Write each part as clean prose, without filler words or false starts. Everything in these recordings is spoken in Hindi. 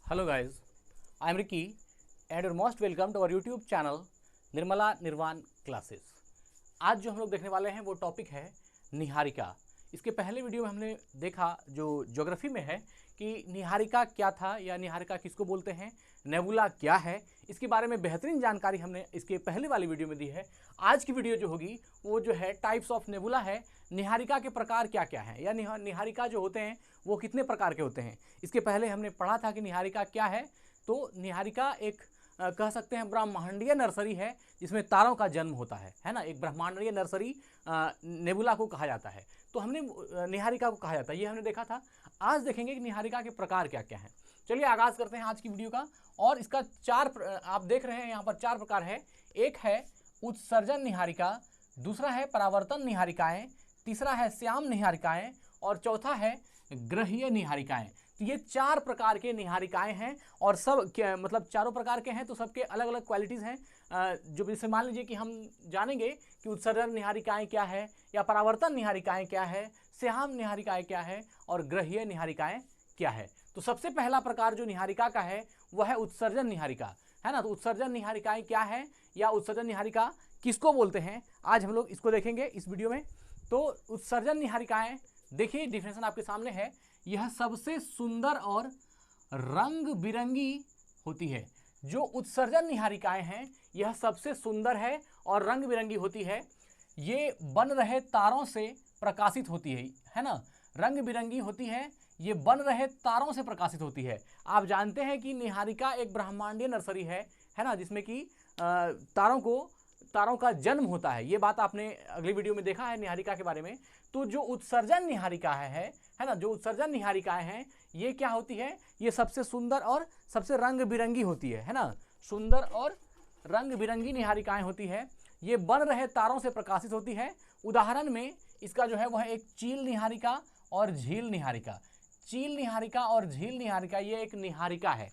Hello guys, I am Ricky and you're most welcome to our YouTube channel Nirmala निर्वाण क्लासेस। आज जो हम लोग देखने वाले हैं वो टॉपिक है निहारिका। इसके पहले वीडियो में हमने देखा जो ज्योग्राफी में है कि निहारिका क्या था या निहारिका किसको बोलते हैं, नेबुला क्या है, इसके बारे में बेहतरीन जानकारी हमने इसके पहले वाली वीडियो में दी है। आज की वीडियो जो होगी वो जो है टाइप्स ऑफ नेबुला है, निहारिका के प्रकार क्या क्या हैं या निहारिका जो होते हैं वो कितने प्रकार के होते हैं। इसके पहले हमने पढ़ा था कि निहारिका क्या है। तो निहारिका एक कह सकते हैं ब्रह्मांडीय नर्सरी है जिसमें तारों का जन्म होता है ना। एक ब्रह्मांडीय नर्सरी नेबुला को कहा जाता है। तो हमने निहारिका को कहा जाता है, ये हमने देखा था। आज देखेंगे कि निहारिका के प्रकार क्या क्या हैं। चलिए आगाज करते हैं आज की वीडियो का। और इसका आप देख रहे हैं यहाँ पर 4 प्रकार है। एक है उत्सर्जन निहारिका, दूसरा है परावर्तन निहारिकाएं, तीसरा है श्याम निहारिकाएं और चौथा है ग्रहीय निहारिकाएं। तो ये 4 प्रकार के निहारिकाएं हैं और सब मतलब चारों प्रकार के हैं तो सबके अलग अलग क्वालिटीज़ हैं। जो जैसे मान लीजिए कि हम जानेंगे कि उत्सर्जन निहारिकाएं क्या है या परावर्तन निहारिकाएं क्या है, श्याम निहारिकाएं क्या है और ग्रहीय निहारिकाएं क्या है। तो सबसे पहला प्रकार जो निहारिका का है वह है उत्सर्जन निहारिका, है ना। तो उत्सर्जन निहारिकाएं क्या है या उत्सर्जन निहारिका किसको बोलते हैं, आज हम लोग इसको देखेंगे इस वीडियो में। तो उत्सर्जन निहारिकाएं देखिए, डिफिनेशन आपके सामने है। यह सबसे सुंदर और रंग बिरंगी होती है। जो उत्सर्जन निहारिकाएं हैं यह सबसे सुंदर है और रंग बिरंगी होती है। ये बन रहे तारों से प्रकाशित होती है ना। रंग बिरंगी होती है, ये बन रहे तारों से प्रकाशित होती है। आप जानते हैं कि निहारिका एक ब्रह्मांडीय नर्सरी है ना, जिसमें कि तारों का जन्म होता है। ये बात आपने अगली वीडियो में देखा है निहारिका के बारे में। तो जो उत्सर्जन निहारिका है ना, जो उत्सर्जन निहारिकाएं हैं ये क्या होती है, ये सबसे सुंदर और सबसे रंग बिरंगी होती है ना। सुंदर और रंग बिरंगी निहारिकाएं होती है। ये बन रहे तारों से प्रकाशित होती है। उदाहरण में इसका जो है वह एक चील निहारिका और झील निहारिका। चील निहारिका और झील निहारिका ये एक निहारिका है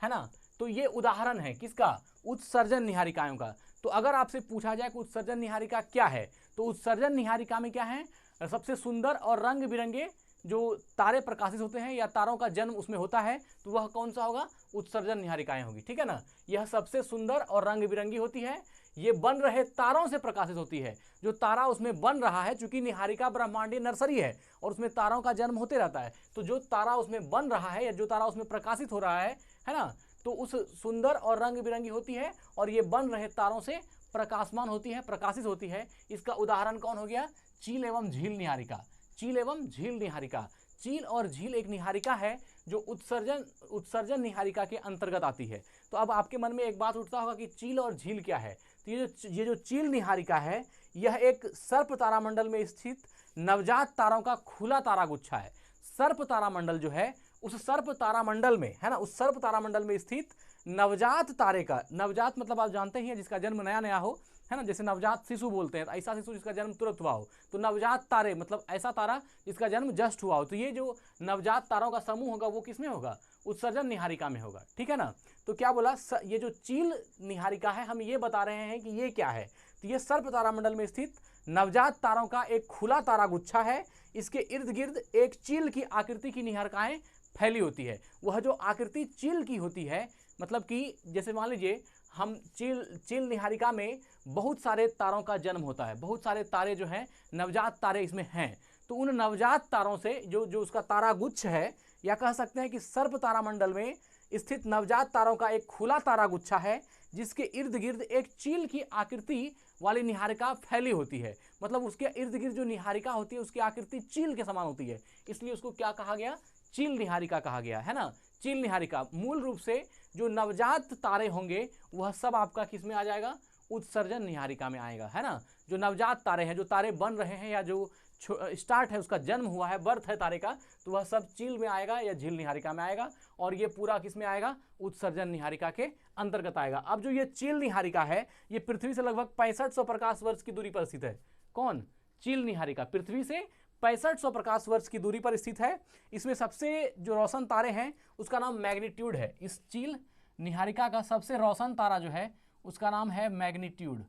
ना। तो ये उदाहरण है किसका, उत्सर्जन निहारिकाओं का। तो अगर आपसे पूछा जाए कि उत्सर्जन निहारिका क्या है, तो उत्सर्जन निहारिका में क्या है, सबसे सुंदर और रंग बिरंगे जो तारे प्रकाशित होते हैं या तारों का जन्म उसमें होता है, तो वह कौन सा होगा, उत्सर्जन निहारिकाएं होगी, ठीक है ना। यह सबसे सुंदर और रंग बिरंगी होती है। ये बन रहे तारों से प्रकाशित होती है। जो तारा उसमें बन रहा है, चूंकि निहारिका ब्रह्मांडीय नर्सरी है और उसमें तारों का जन्म होते रहता है, तो जो तारा उसमें बन रहा है या जो तारा उसमें प्रकाशित हो रहा है ना, तो उस सुंदर और रंग बिरंगी होती है और ये बन रहे तारों से प्रकाशमान होती है, प्रकाशित होती है। इसका उदाहरण कौन हो गया, चील एवं झील निहारिका। चील एवं झील निहारिका, चील और झील एक निहारिका है जो उत्सर्जन निहारिका के अंतर्गत आती है। तो अब आपके मन में एक बात उठता होगा कि चील और झील क्या है। तो ये जो चील निहारिका है यह एक सर्प तारामंडल में स्थित नवजात तारों का खुला तारागुच्छा है। सर्प तारामंडल जो है, उस सर्प तारामंडल में, है ना, उस सर्प तारामंडल में स्थित नवजात तारे का, नवजात मतलब आप जानते ही हैं जिसका जन्म नया नया हो, है ना। जैसे नवजात शिशु बोलते हैं, ऐसा शिशु जिसका जन्म तुरंत हुआ हो। तो नवजात तारे मतलब ऐसा तारा जिसका जन्म जस्ट हुआ हो। तो ये जो नवजात तारों का समूह होगा वो किसमें होगा, उत्सर्जन निहारिका में होगा, ठीक है ना। तो क्या बोला, ये जो चील निहारिका है हम ये बता रहे हैं कि ये क्या है। तो ये सर्प तारामंडल में स्थित नवजात तारों का एक खुला तारागुच्छा है। इसके इर्द गिर्द एक चील की आकृति की निहारिकाएं फैली होती है। वह जो आकृति चील की होती है, मतलब कि जैसे मान लीजिए हम चील निहारिका में बहुत सारे तारों का जन्म होता है, बहुत सारे तारे जो हैं नवजात तारे इसमें हैं। तो उन नवजात तारों से जो उसका तारागुच्छ है, या कह सकते हैं कि सर्प तारामंडल में स्थित नवजात तारों का एक खुला तारागुच्छा है जिसके इर्द गिर्द एक चील की आकृति वाली निहारिका फैली होती है। मतलब उसके इर्द गिर्द जो निहारिका होती है उसकी आकृति चील के समान होती है, इसलिए उसको क्या कहा गया, चील निहारिका कहा गया, है ना। चील निहारिका मूल रूप से जो नवजात तारे होंगे वह सब आपका किस में आ जाएगा, उत्सर्जन निहारिका में आएगा, है ना। जो नवजात तारे हैं, जो तारे बन रहे हैं या जो स्टार्ट है, उसका जन्म हुआ है, बर्थ है तारे का, तो वह सब चील में आएगा या झील निहारिका में आएगा। और ये पूरा किस में आएगा, उत्सर्जन निहारिका के अंतर्गत आएगा। अब जो ये चील निहारिका है ये पृथ्वी से लगभग 6500 प्रकाश वर्ष की दूरी पर स्थित है। कौन, चील निहारिका पृथ्वी से 6500 प्रकाश वर्ष की दूरी पर स्थित है। इसमें सबसे जो रोशन तारे हैं उसका नाम मैग्नीट्यूड है। इस चील निहारिका का सबसे रोशन तारा जो है उसका नाम है मैग्नीट्यूड,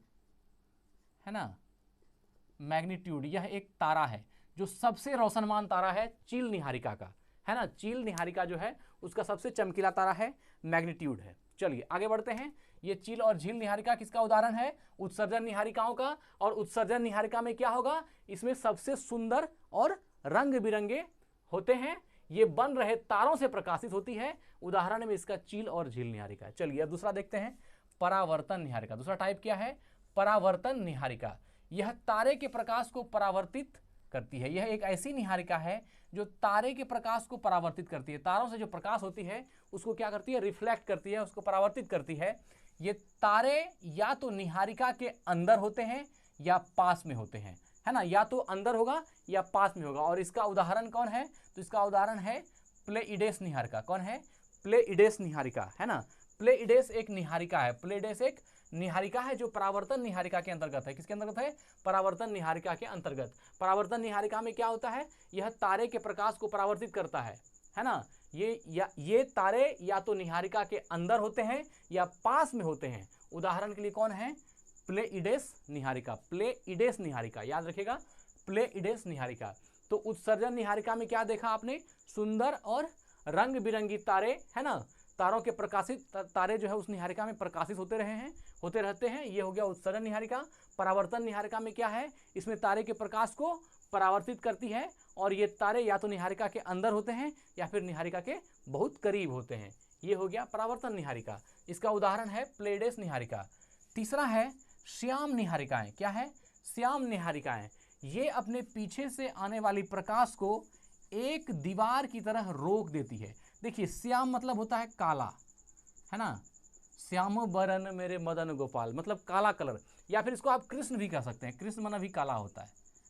है ना। मैग्नीट्यूड यह एक तारा है जो सबसे रोशनमान तारा है चील निहारिका का, है ना। चील निहारिका जो है उसका सबसे चमकीला तारा है, मैग्नीट्यूड है। चलिए आगे बढ़ते हैं। ये चील और झील निहारिका किसका उदाहरण है? उत्सर्जन निहारिकाओं का। और उत्सर्जन निहारिका में क्या होगा? इसमें सबसे सुंदर और रंग बिरंगे होते हैं। ये बन रहे तारों से प्रकाशित होती है। उदाहरण में इसका चील और झील निहारिका है। चलिए अब दूसरा देखते हैं, परावर्तन निहारिका। दूसरा टाइप क्या है? परावर्तन निहारिका। यह तारे के प्रकाश को परावर्तित करती है। यह एक ऐसी निहारिका है जो तारे के प्रकाश को परावर्तित करती है। तारों से जो प्रकाश होती है उसको क्या करती है? रिफ्लेक्ट करती है, उसको परावर्तित करती है। ये तारे या तो निहारिका के अंदर होते हैं या पास में होते हैं, है ना। या तो अंदर होगा या पास में होगा। और इसका उदाहरण कौन है? तो इसका उदाहरण है प्लेइडेस निहारिका। कौन है? प्लेइडेस निहारिका, है ना। प्लेइडेस एक निहारिका है। प्लेइडेस एक निहारिका है जो परावर्तन निहारिका के अंतर्गत है। किसके अंतर्गत है? परावर्तन निहारिका के अंतर्गत। परावर्तन निहारिका में क्या होता है? यह तारे के प्रकाश को परावर्तित करता है ना। ये तारे या तो निहारिका के अंदर होते हैं या पास में होते हैं। उदाहरण के लिए कौन है? प्लेइडेस निहारिका। प्लेइडेस निहारिका याद रखिएगा, प्लेइडेस निहारिका। तो उत्सर्जन निहारिका में क्या देखा आपने? सुंदर और रंग बिरंगी तारे, है ना। तारों के प्रकाशित तारे जो है उस निहारिका में प्रकाशित होते रहते हैं। ये हो गया उत्सर्जन निहारिका। परावर्तन निहारिका में क्या है? इसमें तारे के प्रकाश को परावर्तित करती है और ये तारे या तो निहारिका के अंदर होते हैं या फिर निहारिका के बहुत करीब होते हैं। ये हो गया परावर्तन निहारिका। इसका उदाहरण है प्लेइडेस निहारिका। तीसरा है श्याम निहारिकाएं। क्या है? श्याम निहारिकाएं। ये अपने पीछे से आने वाली प्रकाश को एक दीवार की तरह रोक देती है। देखिए श्याम मतलब होता है काला, है ना। श्याम बरन मेरे मदन गोपाल मतलब काला कलर। या फिर इसको आप कृष्ण भी कह सकते हैं। कृष्ण मतलब भी काला होता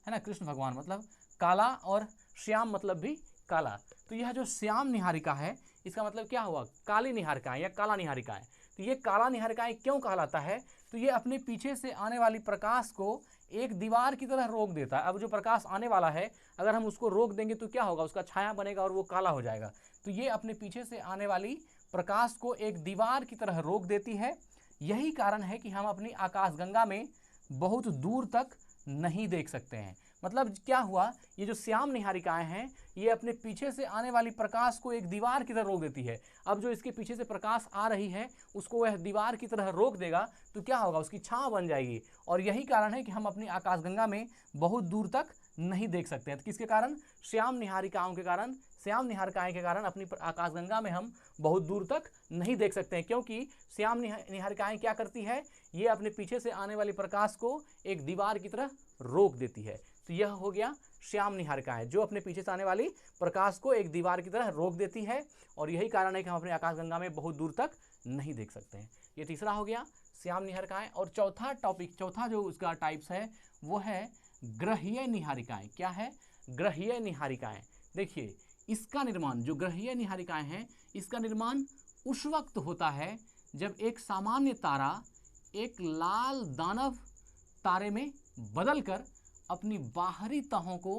है ना। कृष्ण भगवान मतलब काला और श्याम मतलब भी काला। तो यह जो श्याम निहारिका है इसका मतलब क्या हुआ? काली निहारिकाएं या काला निहारिकाएं। तो ये काला निहारिकाएं क्यों कहलाता है? तो ये अपने पीछे से आने वाली प्रकाश को एक दीवार की तरह रोक देता है। अब जो प्रकाश आने वाला है अगर हम उसको रोक देंगे तो क्या होगा? उसका छाया बनेगा और वो काला हो जाएगा। तो ये अपने पीछे से आने वाली प्रकाश को एक दीवार की तरह रोक देती है। यही कारण है कि हम अपनी आकाशगंगा में बहुत दूर तक नहीं देख सकते हैं। मतलब क्या हुआ? ये जो श्याम निहारिकाएं हैं ये अपने पीछे से आने वाली प्रकाश को एक दीवार की तरह रोक देती है। अब जो इसके पीछे से प्रकाश आ रही है उसको वह दीवार की तरह रोक देगा तो क्या होगा? उसकी छांव बन जाएगी। और यही कारण है कि हम अपनी आकाशगंगा में बहुत दूर तक नहीं देख सकते हैं। तो किसके कारण? श्याम निहारिकाओं के कारण, श्याम निहारिकाएं के कारण अपनी आकाशगंगा में हम बहुत दूर तक नहीं देख सकते हैं। क्योंकि श्याम निहारिकाएं क्या करती है? ये अपने पीछे से आने वाली प्रकाश को एक दीवार की तरह रोक देती है। तो यह हो गया श्याम निहारिकाएं जो अपने पीछे से आने वाली प्रकाश को एक दीवार की तरह रोक देती है। और यही कारण है कि हम अपने आकाशगंगा में बहुत दूर तक नहीं देख सकते हैं। ये तीसरा हो गया श्याम निहारिकाएं। और चौथा जो उसका टाइप्स है वो है ग्रहीय निहारिकाएं। क्या है? ग्रहीय निहारिकाएं। देखिए इसका निर्माण, जो ग्रहीय निहारिकाएं हैं इसका निर्माण उस वक्त होता है जब एक सामान्य तारा एक लाल दानव तारे में बदलकर अपनी बाहरी तहों को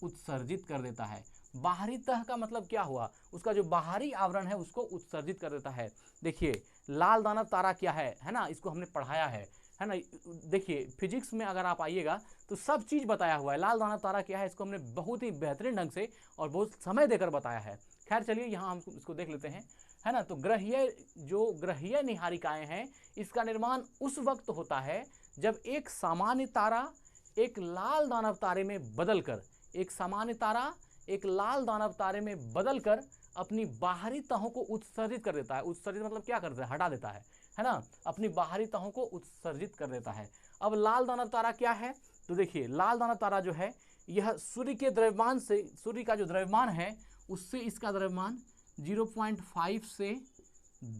उत्सर्जित कर देता है। बाहरी तह का मतलब क्या हुआ? उसका जो बाहरी आवरण है उसको उत्सर्जित कर देता है। देखिए लाल दानव तारा क्या है ना। इसको हमने पढ़ाया है ना। देखिए फिजिक्स में अगर आप आइएगा तो सब चीज़ बताया हुआ है। लाल दानव तारा क्या है इसको हमने बहुत ही बेहतरीन ढंग से और बहुत समय देकर बताया है। खैर चलिए यहाँ हम इसको देख लेते हैं, है ना। तो ग्रहीय निहारिकाएं हैं इसका निर्माण उस वक्त होता है जब एक सामान्य तारा एक लाल दानव तारे में बदलकर, एक सामान्य तारा एक लाल दानव तारे में बदलकर अपनी बाहरी तहों को उत्सर्जित कर देता है। उत्सर्जित मतलब क्या करता है? हटा देता है ना। अपनी बाहरी तहों को उत्सर्जित कर देता है। अब लाल दानव तारा क्या है? तो देखिए लाल दानव तारा जो है यह सूर्य के द्रव्यमान से, सूर्य का जो द्रव्यमान है उससे इसका द्रव्यमान 0.5 से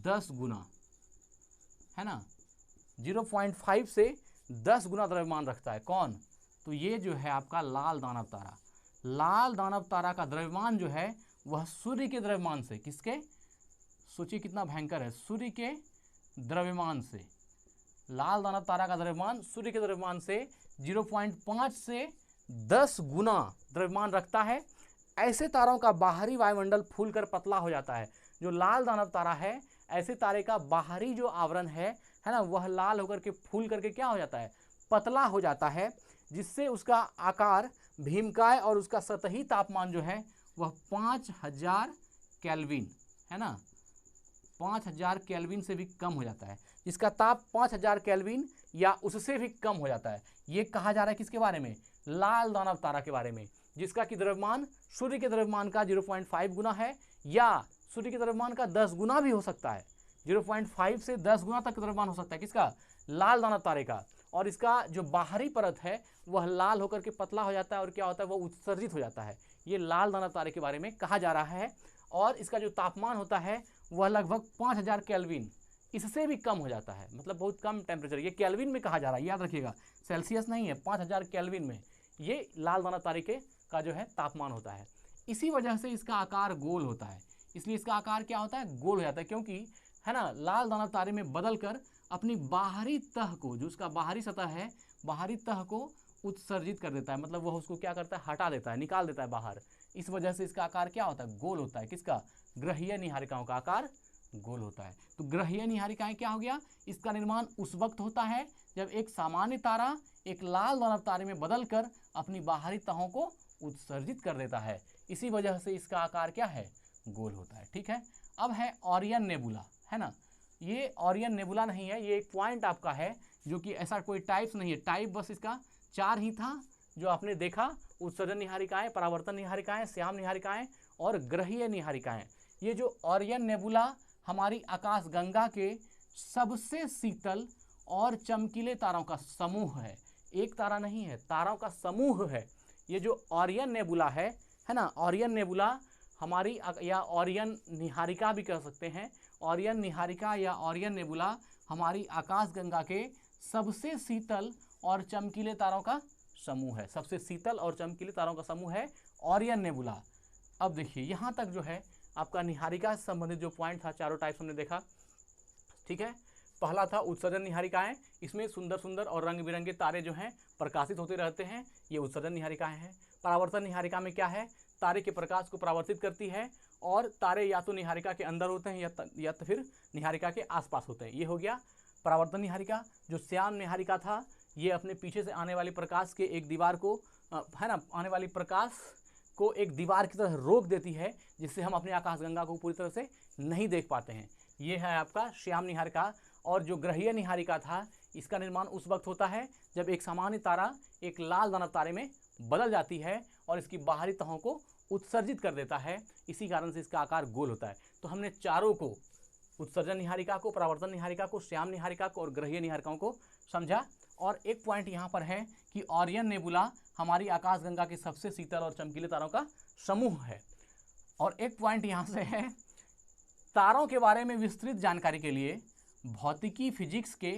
10 गुना, है ना। 0.5 से 10 गुना द्रव्यमान रखता है। कौन? तो ये जो है आपका लाल दानव तारा। लाल दानव तारा का द्रव्यमान जो है वह सूर्य के द्रव्यमान से, किसके? सोचिए कितना भयंकर है, सूर्य के द्रव्यमान से। लाल दानव तारा का द्रव्यमान सूर्य के द्रव्यमान से 0.5 से 10 गुना द्रव्यमान रखता है। ऐसे तारों का बाहरी वायुमंडल फूलकर पतला हो जाता है। जो लाल दानव तारा है ऐसे तारे का बाहरी जो आवरण है ना, वह लाल होकर के फूल करके क्या हो जाता है? पतला हो जाता है, जिससे उसका आकार भीमकाय और उसका सतही तापमान जो है वह 5000 केल्विन, है ना, 5000 केल्विन से भी कम हो जाता है। जिसका ताप 5000 केल्विन या उससे भी कम हो जाता है। ये कहा जा रहा है किसके बारे में? लाल दानव तारा के बारे में, जिसका कि द्रव्यमान सूर्य के द्रव्यमान का 0.5 गुना है, या सूर्य के द्रव्यमान का 10 गुना भी हो सकता है। 0.5 से 10 गुना तक द्रव्यमान हो सकता है किसका? लाल दानव तारे का। और इसका जो बाहरी परत है वह लाल होकर के पतला हो जाता है और क्या होता है, वह उत्सर्जित हो जाता है। ये लाल दानव तारे के बारे में कहा जा रहा है। और इसका जो तापमान होता है वह लगभग 5000 केल्विन, इससे भी कम हो जाता है, मतलब बहुत कम टेम्परेचर। ये केल्विन में कहा जा रहा है, याद रखिएगा, सेल्सियस नहीं है, 5000 केल्विन में ये लाल दानव तारे का जो है तापमान होता है। इसी वजह से इसका आकार गोल होता है। इसलिए इसका आकार क्या होता है? गोल हो जाता है, क्योंकि है ना, लाल दानव तारे में बदल कर अपनी बाहरी तह को, जो उसका बाहरी सतह है, बाहरी तह को उत्सर्जित कर देता है, मतलब वह उसको क्या करता है? हटा देता है, निकाल देता है बाहर। इस वजह से इसका आकार क्या होता है? गोल होता है। किसका? ग्रहीय निहारिकाओं का आकार गोल होता है। तो ग्रहीय निहारिकाएं क्या हो गया? इसका निर्माण उस वक्त होता है जब एक सामान्य तारा एक लाल दानव तारे में बदलकर अपनी बाहरी तहों को उत्सर्जित कर देता है। इसी वजह से इसका आकार क्या है? गोल होता है। ठीक है। अब है ओरियन नेबुला, है ना। ये ओरियन नेबुला नहीं है, ये एक पॉइंट आपका है, जो कि ऐसा कोई टाइप्स नहीं है। टाइप बस इसका 4 ही था जो आपने देखा, उत्सर्जन निहारिकाएं, परावर्तन निहारिकाएं, श्याम निहारिकाएं और ग्रहीय निहारिकाएं। ये जो ओरियन नेबुला हमारी आकाशगंगा के सबसे शीतल और चमकीले तारों का समूह है। एक तारा नहीं है, तारों का समूह है। ये जो ओरियन नेबुला है ना, ओरियन नेबुला हमारी, या ओरियन निहारिका भी कह सकते हैं, ओरियन निहारिका या ओरियन नेबुला हमारी आकाशगंगा के सबसे शीतल और चमकीले तारों का समूह है। सबसे शीतल और चमकीले तारों का समूह है ओरियन नेबुला। अब देखिए यहाँ तक जो है आपका निहारिका से संबंधित जो पॉइंट था, चारों टाइप्स हमने देखा। ठीक है। पहला था उत्सर्जन निहारिकाएं, इसमें सुंदर सुंदर और रंग बिरंगे तारे जो हैं प्रकाशित होते रहते हैं, ये उत्सर्जन निहारिकाएं हैं। परावर्तन निहारिका में क्या है? तारे के प्रकाश को परावर्तित करती है, और तारे या तो निहारिका के अंदर होते हैं या तो फिर निहारिका के आसपास होते हैं। ये हो गया परावर्तन निहारिका। जो श्याम निहारिका था, ये अपने पीछे से आने वाली प्रकाश के एक दीवार को, है ना, आने वाली प्रकाश को एक दीवार की तरह रोक देती है, जिससे हम अपनी आकाशगंगा को पूरी तरह से नहीं देख पाते हैं। ये है आपका श्याम निहारिका। और जो ग्रहीय निहारिका था, इसका निर्माण उस वक्त होता है जब एक सामान्य तारा एक लाल दानव तारे में बदल जाती है और इसकी बाहरी तहों को उत्सर्जित कर देता है। इसी कारण से इसका आकार गोल होता है। तो हमने चारों को, उत्सर्जन निहारिका को, परावर्तन निहारिका को, श्याम निहारिका को और ग्रहीय निहारिकाओं को समझा। और एक पॉइंट यहाँ पर है कि ओरियन नेबुला हमारी आकाशगंगा के सबसे शीतल और चमकीले तारों का समूह है। और एक पॉइंट यहाँ से है, तारों के बारे में विस्तृत जानकारी के लिए भौतिकी फिजिक्स के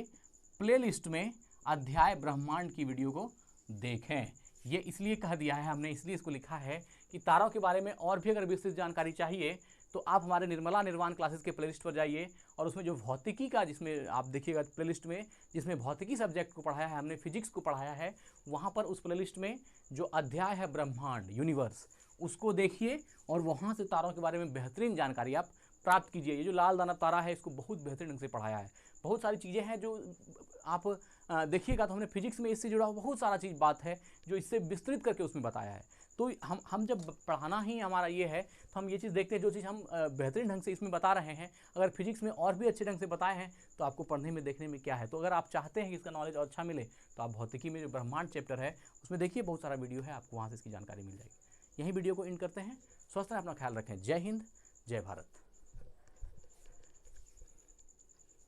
प्लेलिस्ट में अध्याय ब्रह्मांड की वीडियो को देखें। ये इसलिए कह दिया है हमने, इसलिए इसको लिखा है कि तारों के बारे में और भी अगर विस्तृत जानकारी चाहिए तो आप हमारे निर्मला निर्वाण क्लासेस के प्लेलिस्ट पर जाइए, और उसमें जो भौतिकी का, जिसमें आप देखिएगा प्लेलिस्ट में, जिसमें भौतिकी सब्जेक्ट को पढ़ाया है हमने, फिजिक्स को पढ़ाया है, वहाँ पर उस प्लेलिस्ट में जो अध्याय है ब्रह्मांड, यूनिवर्स, उसको देखिए और वहाँ से तारों के बारे में बेहतरीन जानकारी आप प्राप्त कीजिए। ये जो लाल दानव तारा है, इसको बहुत बेहतरीन ढंग से पढ़ाया है। बहुत सारी चीज़ें हैं जो आप देखिएगा तो हमने फिजिक्स में इससे जुड़ा बहुत सारा चीज़ बात है जो इससे विस्तृत करके उसमें बताया है। तो हम जब पढ़ाना ही हमारा ये है, तो हम ये चीज़ देखते हैं, जो चीज़ हम बेहतरीन ढंग से इसमें बता रहे हैं, अगर फिजिक्स में और भी अच्छे ढंग से बताए हैं तो आपको पढ़ने में, देखने में क्या है। तो अगर आप चाहते हैं कि इसका नॉलेज और अच्छा मिले, तो आप भौतिकी में जो ब्रह्मांड चैप्टर है उसमें देखिए, बहुत सारा वीडियो है, आपको वहाँ से इसकी जानकारी मिल जाएगी। यही वीडियो को एंड करते हैं। स्वस्थ रहें, अपना ख्याल रखें। जय हिंद, जय भारत।